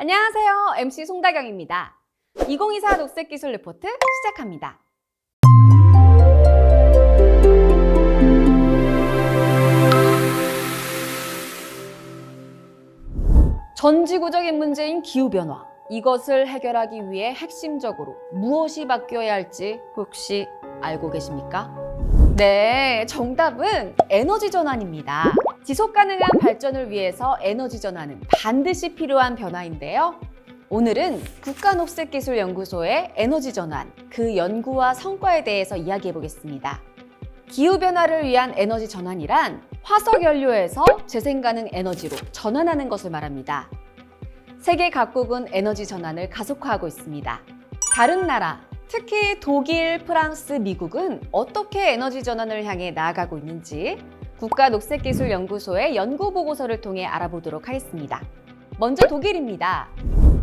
안녕하세요. MC 송다경입니다. 2024 녹색기술 리포트 시작합니다. 전지구적인 문제인 기후변화. 이것을 해결하기 위해 핵심적으로 무엇이 바뀌어야 할지 혹시 알고 계십니까? 네, 정답은 에너지 전환입니다. 지속 가능한 발전을 위해서 에너지 전환은 반드시 필요한 변화인데요. 오늘은 국가녹색기술연구소의 에너지 전환, 그 연구와 성과에 대해서 이야기해 보겠습니다. 기후변화를 위한 에너지 전환이란 화석연료에서 재생가능 에너지로 전환하는 것을 말합니다. 세계 각국은 에너지 전환을 가속화하고 있습니다. 다른 나라, 특히 독일, 프랑스, 미국은 어떻게 에너지 전환을 향해 나아가고 있는지 국가녹색기술연구소의 연구보고서를 통해 알아보도록 하겠습니다. 먼저 독일입니다.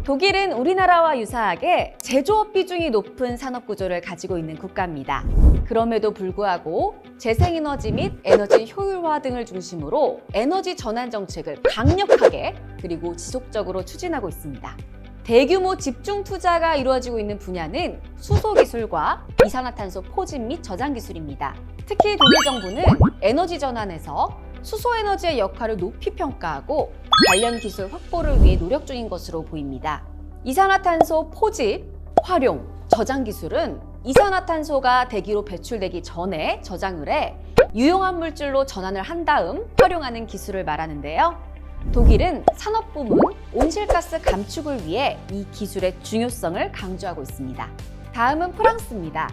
독일은 우리나라와 유사하게 제조업 비중이 높은 산업구조를 가지고 있는 국가입니다. 그럼에도 불구하고 재생에너지 및 에너지 효율화 등을 중심으로 에너지 전환 정책을 강력하게 그리고 지속적으로 추진하고 있습니다. 대규모 집중 투자가 이루어지고 있는 분야는 수소 기술과 이산화탄소 포집 및 저장 기술입니다. 특히 독일 정부는 에너지 전환에서 수소 에너지의 역할을 높이 평가하고 관련 기술 확보를 위해 노력 중인 것으로 보입니다. 이산화탄소 포집, 활용, 저장 기술은 이산화탄소가 대기로 배출되기 전에 저장을 해 유용한 물질로 전환을 한 다음 활용하는 기술을 말하는데요. 독일은 산업부문, 온실가스 감축을 위해 이 기술의 중요성을 강조하고 있습니다. 다음은 프랑스입니다.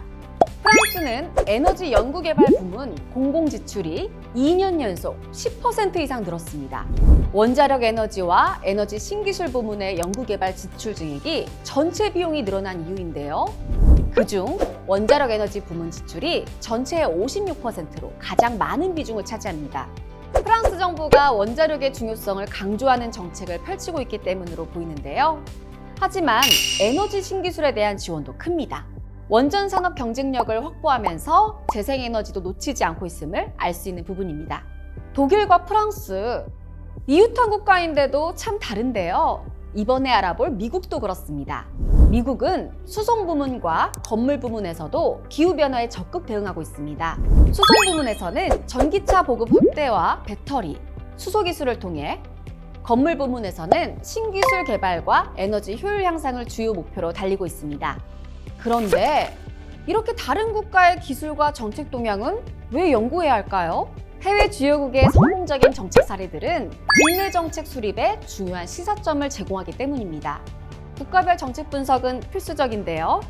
프랑스는 에너지 연구개발 부문 공공지출이 2년 연속 10% 이상 늘었습니다. 원자력 에너지와 에너지 신기술 부문의 연구개발 지출 증액이 전체 비용이 늘어난 이유인데요. 그중 원자력 에너지 부문 지출이 전체의 56%로 가장 많은 비중을 차지합니다. 프랑스 정부가 원자력의 중요성을 강조하는 정책을 펼치고 있기 때문으로 보이는데요. 하지만 에너지 신기술에 대한 지원도 큽니다. 원전 산업 경쟁력을 확보하면서 재생에너지도 놓치지 않고 있음을 알 수 있는 부분입니다. 독일과 프랑스, 이웃한 국가인데도 참 다른데요. 이번에 알아볼 미국도 그렇습니다. 미국은 수송 부문과 건물 부문에서도 기후변화에 적극 대응하고 있습니다. 수송 부문에서는 전기차 보급 확대와 배터리, 수소 기술을 통해, 건물 부문에서는 신기술 개발과 에너지 효율 향상을 주요 목표로 달리고 있습니다. 그런데 이렇게 다른 국가의 기술과 정책 동향은 왜 연구해야 할까요? 해외 주요국의 성공적인 정책 사례들은 국내 정책 수립에 중요한 시사점을 제공하기 때문입니다. 국가별 정책 분석은 필수적인데요.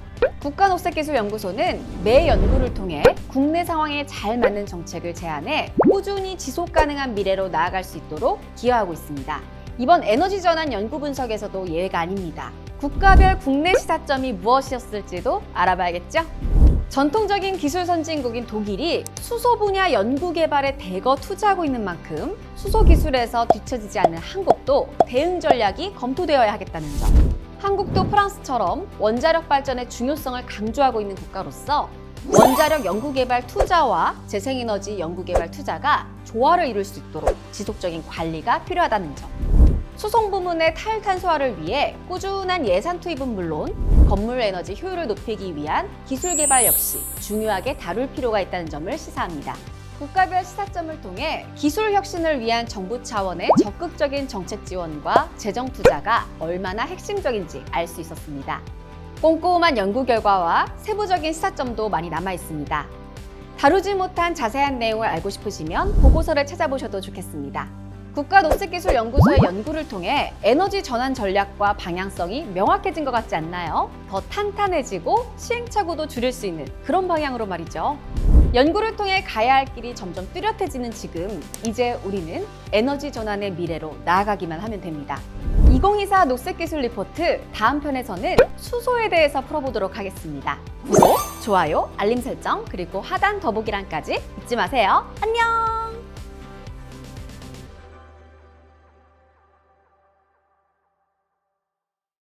국가녹색기술연구소는 매 연구를 통해 국내 상황에 잘 맞는 정책을 제안해 꾸준히 지속 가능한 미래로 나아갈 수 있도록 기여하고 있습니다. 이번 에너지 전환 연구 분석에서도 예외가 아닙니다. 국가별 국내 시사점이 무엇이었을지도 알아봐야겠죠? 전통적인 기술 선진국인 독일이 수소 분야 연구 개발에 대거 투자하고 있는 만큼 수소 기술에서 뒤처지지 않는 한국도 대응 전략이 검토되어야 하겠다는 점. 한국도 프랑스처럼 원자력 발전의 중요성을 강조하고 있는 국가로서 원자력 연구개발 투자와 재생에너지 연구개발 투자가 조화를 이룰 수 있도록 지속적인 관리가 필요하다는 점. 수송 부문의 탈탄소화를 위해 꾸준한 예산 투입은 물론 건물 에너지 효율을 높이기 위한 기술 개발 역시 중요하게 다룰 필요가 있다는 점을 시사합니다. 국가별 시사점을 통해 기술 혁신을 위한 정부 차원의 적극적인 정책 지원과 재정 투자가 얼마나 핵심적인지 알 수 있었습니다. 꼼꼼한 연구 결과와 세부적인 시사점도 많이 남아 있습니다. 다루지 못한 자세한 내용을 알고 싶으시면 보고서를 찾아보셔도 좋겠습니다. 국가녹색기술연구소의 연구를 통해 에너지 전환 전략과 방향성이 명확해진 것 같지 않나요? 더 탄탄해지고 시행착오도 줄일 수 있는 그런 방향으로 말이죠. 연구를 통해 가야 할 길이 점점 뚜렷해지는 지금, 이제 우리는 에너지 전환의 미래로 나아가기만 하면 됩니다. 2024 녹색기술 리포트 다음 편에서는 수소에 대해서 풀어보도록 하겠습니다. 구독, 좋아요, 알림 설정, 그리고 하단 더보기란까지 잊지 마세요. 안녕!